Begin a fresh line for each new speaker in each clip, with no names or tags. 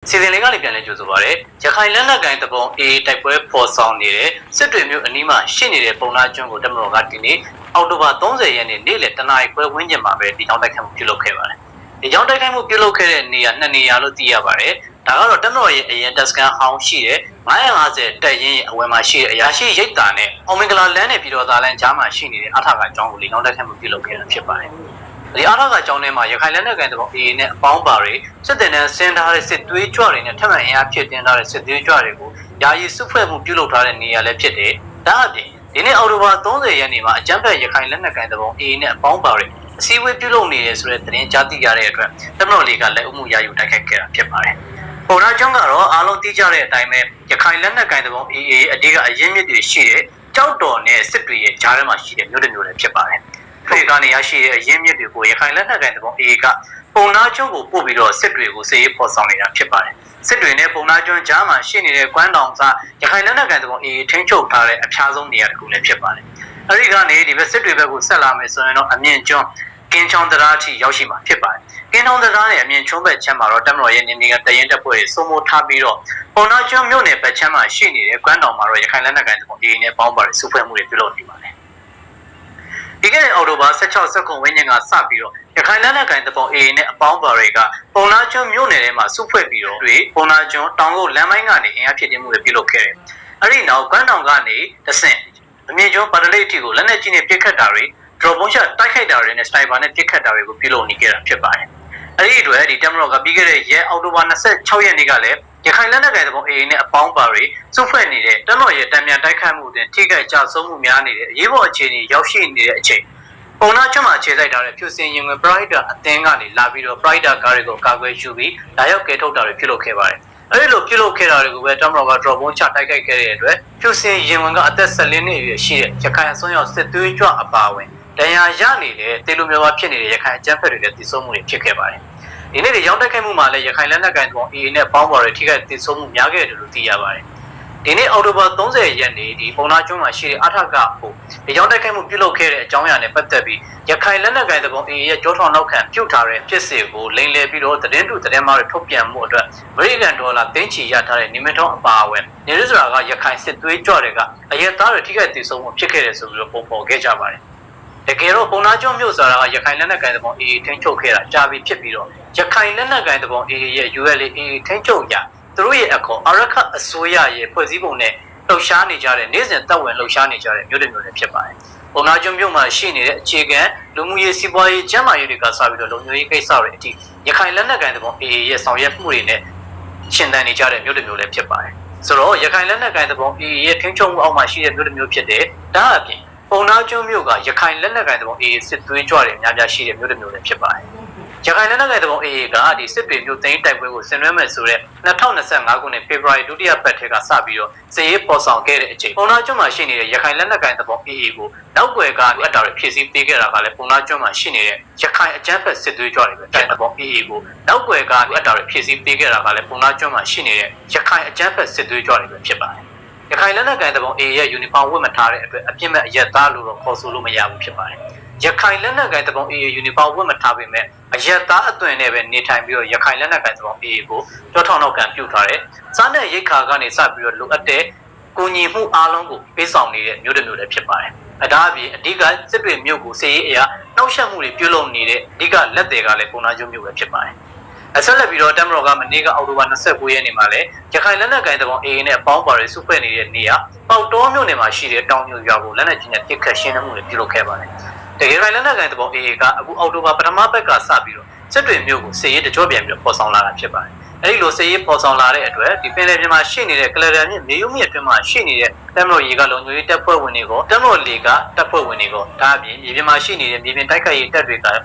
စီစဉ်လေးကနေပြန်လဲကြိုဆိုပါရယ်ရခိုင်လက်နက်ကိုင်တပုံအေးတိုက်ပွဲပေါ်ဆောင်နေတဲ့စစ်တွေမျိုးအနီးမှာရှိနေတဲ့ပုံနာကျွန်းကိုတမတော်ကဒီနေ့အောက်တိုဘာ30ရက်နေ့နေ့လယ်တနာရီခွဲဝန်းကျင်မှာပဲဒီကြောင်းတိုက်ခိုက်မှုပြုလုပ်ခဲ့ပါတယ်ဒီကြောင်းတိုက်ခိုက်မှုပြုလုပ်ခဲ့တဲ့နေရာ2နေရာလို့သိရပါတယ်ဒါကတော့တမတော်ရဲ့အရင်တက်စကန်ဟောင်းရှိတဲ့950တက်ရင်အဝယ်မှာရှိတဲ့အရာရှိရိတ်တာနဲ့အောင်မင်္ဂလာလမ်းနဲ့ပြည်တော်သားလမ်းကြားမှာရှိနေတဲ့အထာကအကြောင်းကိုလေကြောင်းတိုက်ခိုက်မှုပြုလုပ်ခဲ့တာဖြစ်ပါတယ်ဒီအားထားကကြောင်းထဲမှာရခိုင်လက်နက်ကိုင်တပုံအေးနဲ့အပေါင်းပါတွေစစ်တပ်နဲ့ဆင်းထားတဲ့စစ်သွေးကြွတွေနဲ့ထပ်မံအင်အားဖြစ်တင်ထားတဲ့စစ်သွေးကြွတွေကိုယာယီစုဖွဲ့မှုပြုလုပ်ထားတဲ့နေရာလည်းဖြစ်တယ်။ဒါအပြင်ဒီနေ့အောက်တိုဘာ30ရက်နေ့မှာအကြမ်းဖက်ရခိုင်လက်နက်ကိုင်တပုံအေးနဲ့အပေါင်းပါတွေအစည်းအဝေးပြုလုပ်နေရဆိုတဲ့သတင်းကြားသိရတဲ့အတွက်တမတော်လေးကလည်းအမှုယာယူတိုက်ခိုက်ခဲ့တာဖြစ်ပါတယ်။ပုံနာကျွန်းကတော့အားလုံးသိကြတဲ့အတိုင်းပဲရခိုင်လက်နက်ကိုင်တပုံအေးအဓိကအရင်းမြစ်တွေရှိတဲ့ကြောက်တော်နဲ့စစ်တွေရဲ့ကြားထဲမှာရှိတဲ့မြို့တစ်မြို့လည်းဖြစ်ပါတယ်။ဖေကနေရရှိတဲ့အရင်းမြစ်တွေကိုရခိုင်လက်နက်ကိုင်တပုံအေးကပုံနာကျွန်းကိုပို့ပြီးတော့စစ်တွေကိုစေရေးပေါ်ဆောင်နေတာဖြစ်ပါတယ်စစ်တွေနဲ့ပုံနာကျွန်းကြားမှာရှိနေတဲ့ကွမ်းတောင်စားရခိုင်လက်နက်ကိုင်တပုံအေးထိန်းချုပ်ထားတဲ့အဖျားဆုံးနေရာတစ်ခုလည်းဖြစ်ပါတယ်အဲဒီကနေဒီဘက်စစ်တွေဘက်ကိုဆက်လာမယ်ဆိုရင်တော့အမြင့်ကျွန်းကင်းချောင်းတရားအထိရောက်ရှိမှာဖြစ်ပါတယ်ကင်းချောင်းတရားနဲ့အမြင့်ကျွန်းဘက်ချမ်းမှာတော့တမတော်ရဲ့နေမြေကတရင်တပ်ဖွဲ့စိုးမိုးထားပြီးတော့ပုံနာကျွန်းမြို့နယ်ဘက်ချမ်းမှာရှိနေတဲ့ကွမ်းတောင်မှာတော့ရခိုင်လက်နက်ကိုင်တပုံအေးနဲ့ပေါင်းပါတဲ့စုဖွဲ့မှုတွေပြုလုပ်နေပါတယ်ဒီကနေ့အော်တိုဘာ16စက္ကန့်ဝန်းကျင်ကစပြီးတော့ရခိုင်လက်နက်ကိုင်တပုံအေးနဲ့အပေါင်းပါတွေကပုံနာကျွန်းမြို့နယ်ထဲမှာစုဖွဲ့ပြီးတော့ပုံနာကျွန်းတောင်ကုတ်လမ်းပိုင်းကနေအင်အားဖြစ်တင်မှုတွေပြုလုပ်ခဲ့တယ်။အဲဒီနောက်ကွမ်းတောင်ကနေတဆင့်အမြင့်ကျွန်းပါတလိပ်တီကိုလက်နက်ကြီးနဲ့ပစ်ခတ်တာတွေဒရော့ဘုံရှတိုက်ခိုက်တာတွေနဲ့စနိုက်ပါနဲ့ပစ်ခတ်တာတွေကိုပြုလုပ်နေကြတာဖြစ်ပါတယ်။အဲဒီအတွက်ဒီတမတော်ကပြီးခဲ့တဲ့ရက်အောက်တိုဘာ26ရက်နေ့ကလည်းရခိုင်လက်နက်ကိုင်တပုံအေးနဲ့အပေါင်းပါတွေစုဖွဲ့နေတဲ့တမတော်ရဲ့တံမြန်တိုက်ခိုက်မှုတွေထိခိုက်ကြဆုံးမှုများနေတဲ့အရေးပေါ်အခြေအနေရောက်ရှိနေတဲ့အချိန်ပုံနာကျွန်းမှာခြေစိုက်ထားတဲ့ဖြူစင်ရင်ဝင် Brighter အသင်းကနေလာပြီးတော့ Brighter ကားတွေကိုကာကွယ်ယူပြီးလာရောက်ကဲထုတ်တာတွေပြုလုပ်ခဲ့ပါတယ်။အဲဒီလိုပြုလုပ်ခဲ့တာတွေကိုပဲတမတော်က drop ဘုံချတိုက်ခိုက်ခဲ့တဲ့အတွက်ဖြူစင်ရင်ဝင်ကအသက်14နှစ်အရွယ်ရှိတဲ့ရခိုင်အစွန်းရောက်စစ်သွေးကြွအပါအဝင်တရားရနေတဲ့တေလိုမျိုးပါဖြစ်နေတဲ့ရခိုင်အကြမ်းဖက်တွေလည်းတည်ဆုံမှုတွေဖြစ်ခဲ့ပါတယ်။ဒီနေ့ဒီရောင်းတိုက်ခိုက်မှုမှာလည်းရခိုင်လက်နက်ကိုင်တို့အေးနဲ့ပေါင်းပါတွေထိခိုက်တည်ဆုံမှုများခဲ့တယ်လို့သိရပါတယ်။ဒီနေ့အောက်တိုဘာ30ရက်နေ့ဒီပုံနာကျွန်းမှာရှိတဲ့အထကဖို့ဒီကြောင့်တိုက်ခိုက်မှုပြုလုပ်ခဲ့တဲ့အကြောင်းအရာနဲ့ပတ်သက်ပြီးရခိုင်လက်နက်ကိုင်တပုံအေးရဲ့ကြောထောင်နောက်ခံပြုတ်ထားတဲ့ဖြစ်စဉ်ကိုလိမ်လည်ပြီးတော့သတင်းတူသတင်းမှားတွေထုတ်ပြန်မှုအတွက်အမေရိကန်ဒေါ်လာသိန်းချီရထားတဲ့နေမထောင်းအပါအဝင်နေရစရာကရခိုင်စစ်သွေးကြွတွေကအရက်သားတွေထိခိုက်တည်ဆုံမှုဖြစ်ခဲ့တယ်ဆိုပြီးတော့ပုံဖော်ခဲ့ကြပါတယ်တကယ်တော့ပုံနာကျွန်းမြို့ဆိုတာကရခိုင်လက်နက်ကိုင်တပုံအေးထိန်းချုပ်ခဲ့တာကြာပြီဖြစ်ပြီးတော့ရခိုင်လက်နက်ကိုင်တပုံအေးရဲ့ ULA ထိန်းချုပ်ကြသူတို့ရဲ့အခေါ်အရခအစိုးရရဲ့ဖွဲ့စည်းပုံနဲ့လှုပ်ရှားနေကြတဲ့နေ့စဉ်တပ်ဝင်လှုပ်ရှားနေကြတဲ့မြို့တွေမျိုးတွေဖြစ်ပါတယ်။ပုံနာကျွန်းမြို့မှာရှိနေတဲ့အခြေခံလူမှုရေးစီးပွားရေးကျန်းမာရေးတွေကစပြီးတော့လုံခြုံရေးကိစ္စတွေအထိရခိုင်လက်နက်ကိုင်တပုံအေးရဲ့ဆောင်ရွက်မှုတွေနဲ့ရှင်သန်နေကြတဲ့မြို့တွေမျိုးလည်းဖြစ်ပါတယ်။ဆိုတော့ရခိုင်လက်နက်ကိုင်တပုံအေးရဲ့ထိန်းချုပ်မှုအောက်မှာရှိတဲ့မြို့တွေမျိုးဖြစ်တဲ့ဒါအပြင်ပုံနာကျွန်းမြို့ကရခိုင်လက်နက်ကိုင်တပုံအေးစစ်သွေးကြွတွေအများကြီးရှိတဲ့မြို့တွေမျိုးလည်းဖြစ်ပါတယ်။ရခိုင်လက်နက်ကိုင်တပုံအေးကဒီစစ်တွေမြို့သိမ်းတိုက်ပွဲကိုဆင်နွှဲမယ်ဆိုတဲ့2025ခုနှစ်ဖေဖော်ဝါရီဒုတိယပတ်ထဲကစပြီးတော့စစ်ရေးပေါ်ဆောင်ခဲ့တဲ့အချိန်ပုံနာကျွန်းမှာရှိနေတဲ့ရခိုင်လက်နက်ကိုင်တပုံအေးကိုနောက်ွယ်ကအတားတွေဖြည့်ဆည်းပေးခဲ့တာကလည်းပုံနာကျွန်းမှာရှိနေတဲ့ရခိုင်အကြမ်းဖက်စစ်သွေးကြွတွေပဲတပုံအေးကိုနောက်ွယ်ကအတားတွေဖြည့်ဆည်းပေးခဲ့တာကလည်းပုံနာကျွန်းမှာရှိနေတဲ့ရခိုင်အကြမ်းဖက်စစ်သွေးကြွတွေပဲဖြစ်ပါတယ်ရခိုင်လက်နက်ကိုင်တပုံအေးရဲ့ယူနီဖောင်းဝတ်မထားတဲ့အတွက်အပြစ်မဲ့အရက်သားလို့တော့ခေါ်ဆိုလို့မရဘူးဖြစ်ပါတယ်ရခိုင်လက်နက်ကိုင်တပုံအေးယူနီဖောင်းဝတ်မထားပေမဲ့အရက်သားအသွင်နဲ့ပဲနေထိုင်ပြီးတော့ရခိုင်လက်နက်ကိုင်တပုံအေးကိုကြောထောင်နောက်ကန်ပြုတ်ထားတဲ့စားတဲ့ရိတ်ခါကနေစပြီးတော့လိုအပ်တဲ့ကိုညီမှုအားလုံးကိုပေးဆောင်နေတဲ့မျိုးတစ်မျိုးလည်းဖြစ်ပါတယ်။ဒါအပြင်အဓိကစစ်တွေမြို့ကိုစေရေးအရာနှောက်ယှက်မှုတွေပြုလုပ်နေတဲ့အဓိကလက်တွေကလည်းပုံနာကျုံမျိုးပဲဖြစ်ပါတယ်။အဆက်လက်ပြီးတော့တမတော်ကမနေ့ကအောက်တိုဘာ29ရက်နေ့မှာလည်းရခိုင်လက်နက်ကိုင်တပုံအေးနဲ့အပေါင်းပါတွေစုဖွဲ့နေတဲ့နေရာပေါတောမြို့နယ်မှာရှိတဲ့တောင်မြို့ရွာကိုလက်နက်ကြီးနဲ့ပစ်ခတ်ရှင်းလင်းမှုတွေပြုလုပ်ခဲ့ပါတယ်။တကယ်လည်းလက်နက်ကိုင်တပုံအေးကအခုအောက်တိုဘာပထမဘက်ကစပြီးတော့စစ်တွေမြို့ကိုစေရေးတကြောပြန်ပြီးတော့ပေါ်ဆောင်လာတာဖြစ်ပါတယ်။အဲဒီလိုစေရေးပေါ်ဆောင်လာတဲ့အတွက်ဒီပင်လယ်ပြင်မှာရှိနေတဲ့ကလရမြစ်မြေယုံမြစ်အတွင်းမှာရှိနေတဲ့တမလို့ရေကလုံခြုံရေးတပ်ဖွဲ့ဝင်တွေကိုတမလို့လေကတပ်ဖွဲ့ဝင်တွေကိုဒါအပြင်မြေပြင်မှာရှိနေတဲ့မြေပြင်တိုက်ခိုက်ရေးတပ်တွေက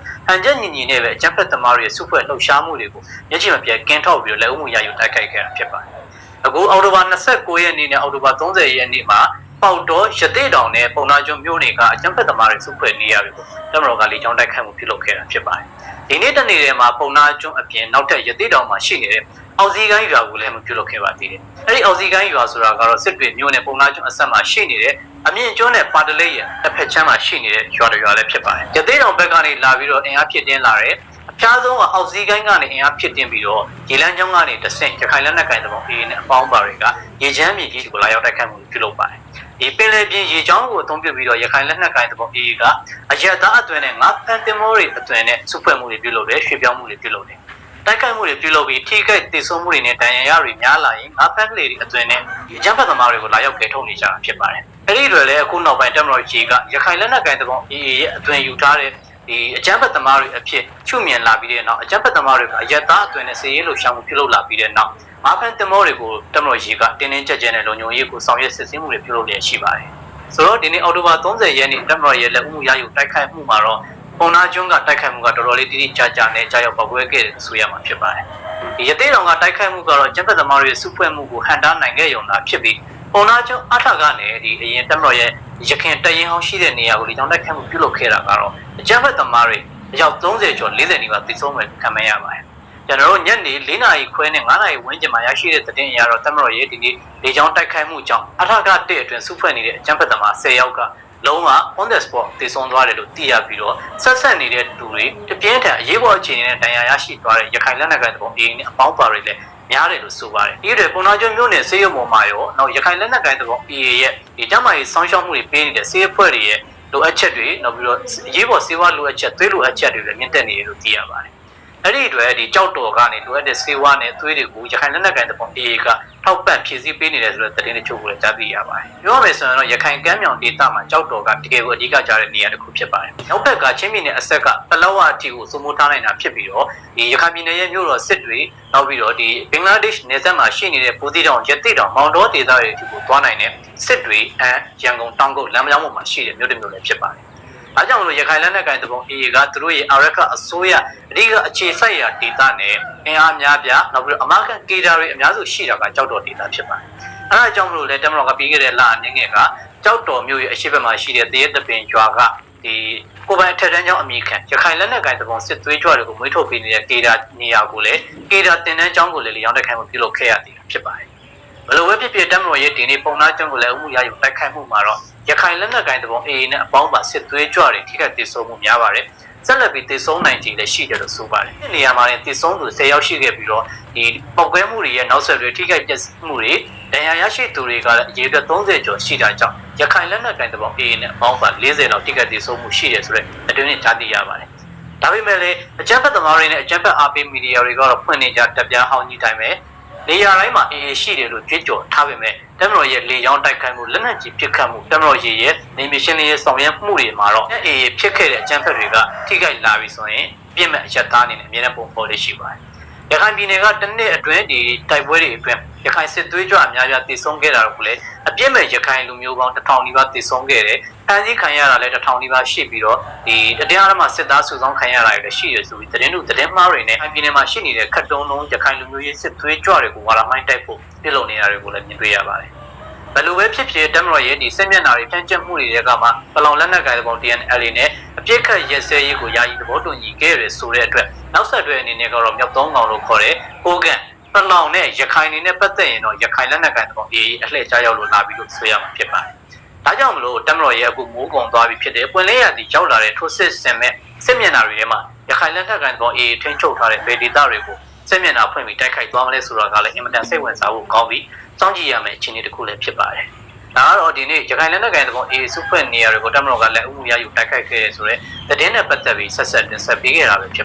ဟန်ချက်ညီညီနဲ့ပဲအကြမ်းဖက်သမားတွေရဲ့စုဖွဲ့လှုပ်ရှားမှုတွေကိုမျက်ခြေမပြတ်ကင်းထောက်ပြီးတော့လက်ဦးမှုရယူတိုက်ခိုက်ခဲ့တာဖြစ်ပါတယ်။အခုအောက်တိုဘာ29ရက်နေ့နဲ့အောက်တိုဘာ30ရက်နေ့မှာပေါတော့ရသေးတောင်နဲ့ပုံနာကျွန်းမြို့တွေကအကြမ်းဖက်သမားတွေစုဖွဲ့နေရပြီကိုတမတော်ကလေကြောင်းတိုက်ခိုက်မှုပြုလုပ်ခဲ့တာဖြစ်ပါတယ်။ဒီနေ့တနေ့ထဲမှာပုံနာကျွန်းအပြင်နောက်ထပ်ရသေးတောင်မှာရှိနေတဲ့အောက်စီကိုင်းရွာကိုလည်းမပြုလုပ်ခဲ့ပါသေးတယ်။အဲဒီအောက်စီကိုင်းရွာဆိုတာကတော့စစ်တွေမြို့နယ်ပုံနာကျွန်းအဆက်မှာရှိနေတဲ့ အမြင့်ကျွန်းနဲ့ပါတလိပ်ရဲ့တစ်ဖက်ချမ်းမှာရှိနေတဲ့ရွာတွေလည်းဖြစ်ပါတယ်။ရသေးတောင်ဘက်ကနေလာပြီးတော့အင်အားဖြစ်တင်းလာတဲ့အဖျားဆုံးကအောက်စီးကိုင်းကနေအင်အားဖြစ်တင်းပြီးတော့ရေလန်းကျောင်းကနေတဆင့်ရခိုင်လက်နက်ကိုင်သဘောအေးနဲ့အပေါင်းပါတွေကရေချမ်းမြေကြီးကိုလာရောက်တိုက်ခတ်မှုပြုလုပ်ပါတယ်။ဒီပင်လယ်ပြင်ရေချောင်းကိုအသုံးပြုပြီးတော့ရခိုင်လက်နက်ကိုင်သဘောအေးကအရက်သားအသွင်နဲ့ငါးဖန်တင်မိုးတွေအသွင်နဲ့စုဖွဲ့မှုတွေပြုလုပ်တယ်ရွှေ့ပြောင်းမှုတွေပြုလုပ်တယ်။တိုက်ခိုက်မှုတွေပြုလုပ်ပြီးထိခိုက်ဒေဆုံးမှုတွေနဲ့ဒဏ်ရာရတွေများလာရင်ငါးဖန်ကလေးတွေအသွင်နဲ့အကြမ်းဖက်သမားတွေကိုလာရောက်ကယ်ထုတ်နေကြတာဖြစ်ပါတယ်။အဲ့ဒီတွေလည်းအခုနောက်ပိုင်းတက်မတော်ကြီးကရခိုင်လက်နက်ကိုင်သဘောအေးရဲ့အသွင်ယူထားတဲ့ဒီအကြမ်းဖက်သမားတွေအဖြစ်ချုပ်မြင်လာပြီးတဲ့နောက်အကြမ်းဖက်သမားတွေကအရက်သားအသွင်နဲ့စေရေးလှုပ်ရှားမှုပြုလုပ်လာပြီးတဲ့နောက်ငါးဖန်တင်မိုးတွေကိုတက်မတော်ကြီးကတင်းတင်းကြပ်ကြပ်နဲ့လုံခြုံရေးကိုဆောင်ရွက်စစ်ဆေးမှုတွေပြုလုပ်လျက်ရှိပါတယ်။ဆိုတော့ဒီနေ့အောက်တိုဘာ30ရက်နေ့တက်မတော်ရဲ့လက်ဦးမှုရယူတိုက်ခိုက်မှုမှာတော့ပုံနာကျွန်းကတိုက်ခိုက်မှုကတော်တော်လေးတိတိကျကျနဲ့ကြာရောက်ပေါက်ကွဲခဲ့တယ်ဆိုရမှာဖြစ်ပါတယ်။ဒီရသေးတောင်ကတိုက်ခိုက်မှုကတော့ကျန်းဖက်သမားတွေစုဖွဲ့မှုကိုဟန်တားနိုင်ခဲ့ရုံသာဖြစ်ပြီးပုံနာကျွန်းအထကနေဒီအရင်တက်မတော်ရဲ့ရခင်တရင်ဟောင်းရှိတဲ့နေရာကိုဒီကြောင့်တိုက်ခိုက်မှုပြုလုပ်ခဲ့တာကတော့ကျန်းဖက်သမားတွေအယောက်30ကျော်40နီးပါးသိဆုံးမယ်ခံမရပါတယ်။ကျွန်တော်တို့ညနေ4နာရီခွဲနဲ့9နာရီဝန်းကျင်မှာရရှိတဲ့သတင်းအရတော့တက်မတော်ရဲ့ဒီနေ့လေကြောင်းတိုက်ခိုက်မှုကြောင့်အထက1အတွင်းစုဖွဲ့နေတဲ့ကျန်းဖက်သမား10ယောက်ကလုံးဝ on the spot တည်ဆုံသွားတယ်လို့သိရပြီးတော့ဆက်နေတဲ့သူတွေတပြင်းထန်အရေးပေါ်အခြေအနေနဲ့ဒဏ်ရာရရှိသွားတဲ့ရခိုင်လက်နက်ကိုင်တပ်အေးနဲ့အပေါင်းပါတွေလည်းများတယ်လို့ဆိုပါတယ်ဒီတွေပုံနာကျွန်းမြို့နယ်ဆေးရုံပေါ်မှာရောနောက်ရခိုင်လက်နက်ကိုင်တပ်အေးရဲ့ဒီကျန်းမာရေးစောင့်ရှောက်မှုတွေပေးနေတဲ့ဆေးအဖွဲ့တွေရဲ့လိုအပ်ချက်တွေနောက်ပြီးတော့အရေးပေါ်ဆေးဝါးလိုအပ်ချက်သွေးလိုအပ်ချက်တွေလည်းမြင့်တက်နေတယ်လို့သိရပါတယ်အဲ့ဒီတွေဒီကြောက်တော်ကနေလိုအပ်တဲ့ဆေးဝါးနဲ့သွေးတွေကိုရခိုင်လက်နက်ကိုင်တပ်အေးကထောက်ပံ့ဖြည့်ဆည်းပေးနေတယ်ဆိုတဲ့သတင်းတချို့ကိုလည်းကြားသိရပါတယ်။ပြောရမယ်ဆိုရင်တော့ရခိုင်ကမ်းမြောင်ဒေသမှာကြောက်တော်ကတကယ်ကိုအဓိကကြားတဲ့နေရာတစ်ခုဖြစ်ပါတယ်။နောက်ဘက်ကချင်းပြည်နယ်အဆက်ကပလောဝအတီကိုစုံမိုးထားနိုင်တာဖြစ်ပြီးတော့ဒီရခိုင်ပြည်နယ်ရဲ့မြို့တော်စစ်တွေနောက်ပြီးတော့ဒီဘင်္ဂလားဒေ့ရှ်နယ်စပ်မှာရှိနေတဲ့ပူတီတောင်ရတိတောင်မောင်တော်ဒေသတွေအထိကိုသွားနိုင်တဲ့စစ်တွေရန်ကုန်တောင်ကုတ်လမ်းမကြောင်းပေါ်မှာရှိတဲ့မြို့တစ်မြို့လည်းဖြစ်ပါတယ်။အားကြောင့်လို့ရခိုင်လက်နက်ကိုင်တပ်အေးကသူတို့ရဲ့အာရကအစိုးရအဓိကအခြေစိုက်ရာဒေသနဲ့အင်အားများပြားနောက်ပြီးတော့အမားကန်ကေဒါတွေအများစုရှိတာကကြောက်တော်ဒေသဖြစ်ပါတယ်။အဲဒါကြောင့်မလို့လဲတမတော်ကပြီးခဲ့တဲ့လအနေငယ်ကကြောက်တော်မြို့ရဲ့အရှိတ်ဘက်မှာရှိတဲ့တရဲတပင်ရွာကဒီကိုပိုင်ထက်တန်းကျောင်းအမိခံရခိုင်လက်နက်ကိုင်တပ်စစ်သွေးကြွတွေကိုမွေးထုတ်ပေးနေတဲ့ကေဒါနေရာကိုလည်းကေဒါတင်တန်းကျောင်းကိုလည်းရောင်းတိုက်ခိုက်မှုပြုလုပ်ခဲ့ရသေးတာဖြစ်ပါတယ်။ဘယ်လိုပဲဖြစ်ဖြစ်တမတော်ရဲ့ဒီနေ့ပုံနာကျောင်းကိုလည်းအမှုရယူတိုက်ခိုက်မှုမှာတော့ရခိုင်လက်နက်ကိုင်တပ်အေးနဲ့အပေါင်းပါစစ်သွေးကြွတွေထိခိုက်ဒေဆုံးမှုများပါတယ်။ဆက်လက်ပြီးဒေဆုံးနိုင်ခြင်းလည်းရှိတယ်လို့ဆိုပါတယ်။ဒီနေရာမှာဒေဆုံးသူ10ယောက်ရှိခဲ့ပြီးတော့ဒီပောက်ကွဲမှုတွေရဲ့နောက်ဆက်တွဲထိခိုက်ပျက်စီးမှုတွေဒဏ်ရာရရှိသူတွေကလည်းအရေအတွက်30ကျော်ရှိတာကြောင့်ရခိုင်လက်နက်ကိုင်တပ်အေးနဲ့အပေါင်းပါ40လောက်ထိခိုက်ဒေဆုံးမှုရှိတယ်ဆိုတဲ့အတွင်းနဲ့ကြားသိရပါတယ်။ဒါပေမဲ့လည်းအကြမ်းဖက်သမားတွေနဲ့အကြမ်းဖက်အားပေးမီဒီယာတွေကတော့ဖွင့်နေကြတပ်ပြားဟောင်းကြီးတိုင်းပဲနေရာတိုင်းမှာအေးရှိတယ်လို့ကြွေးကြော်ထားပေမဲ့တမတော်ရဲ့လေကြောင်းတိုက်ခိုက်မှုလက်နက်ကြီးပစ်ခတ်မှုတမတော်ရဲ့နေမရှင်ရဲ့ဆောင်ရွက်မှုတွေမှာတော့အေးဖြစ်ခဲ့တဲ့အကြမ်းဖက်တွေကထိခိုက်လာပြီဆိုရင်ပြစ်မဲ့အရက်သားအနေနဲ့အမြဲတမ်းပုံဖော်လေးရှိပါတယ်။ရခိုင်ပြည်နယ်ကတနည်းအတွင်းဒီတိုက်ပွဲတွေအတွင်းရခိုင်စစ်သွေးကြွအများကြီးတည်ဆုံးခဲ့တာတော့လည်းအပြစ်မဲ့ရခိုင်လူမျိုးပေါင်း1000နီးပါးတည်ဆုံးခဲ့တယ်။ဖမ်းဆီးခံရတာလည်း1000နီးပါးရှိပြီးတော့ဒီတရားဓမ္မစစ်သားစုဆောင်းခံရတာတွေလည်းရှိရဆိုပြီးသတင်းမှားတွေနဲ့ပြည်နယ်မှာရှိနေတဲ့ခတ်တုံးလုံးရခိုင်လူမျိုးရေးစစ်သွေးကြွတွေကိုဝါရမိုင်းတိုက်ဖို့ပြုလုပ်နေတာတွေကိုလည်းမြင်တွေ့ရပါတယ်။ဘယ်လိုပဲဖြစ်ဖြစ်တမတော်ရဲ့ဒီစစ်မျက်နှာတွေဖြန့်ကျက်မှုတွေကမှပလောင်လက်နက်ကိုင်တဲ့ပုံ TNL နဲ့အပြစ်ခတ်ရဲစဲရေးကိုယာယီသဘောတူညီခဲ့ရဆိုတဲ့အတွက်နောက်ဆက်တွဲအနေနဲ့ကတော့မြောက်သုံးကောင်လို့ခေါ်တဲ့ဟိုကန်ပလောင်နဲ့ရခိုင်နေနဲ့ပတ်သက်ရင်တော့ရခိုင်လက်နက်ကိုင်တဲ့ပုံအလှည့်ချရောက်လို့လာပြီးလို့ဆိုရမှာဖြစ်ပါတယ်။ဒါကြောင့်မလို့တမတော်ရဲ့အခုမိုးကုံသွားပြီးဖြစ်တဲ့ပွင့်လင်းရသည်ရောက်လာတဲ့ထိုးစစ်ဆင်မဲ့စစ်မျက်နှာတွေထဲမှာရခိုင်လက်နက်ကိုင်တဲ့ပုံထိန်းချုပ်ထားတဲ့ဗေဒီတာတွေကိုစစ်မျက်နှာဖွင့်ပြီးတိုက်ခိုက်သွားမလဲဆိုတာကလည်းအင်မတန်စိတ်ဝင်စားဖို့ကောင်းပြီးစောင့်ကြည့်ရမယ့်အခြေအနေတစ်ခုလည်းဖြစ်ပါတယ်။ဒါကတော့ဒီနေ့ရခိုင်လက်နက်ကိုင်တဲ့ပုံစုဖွဲ့နေရာတွေကိုတမတော်ကလည်းဥမှုရယူတိုက်ခိုက်ခဲ့ရဆိုတဲ့သတင်းနဲ့ပတ်သက်ပြီးဆက်တင်ဆက်ပေးခဲ့တာပဲဖြစ်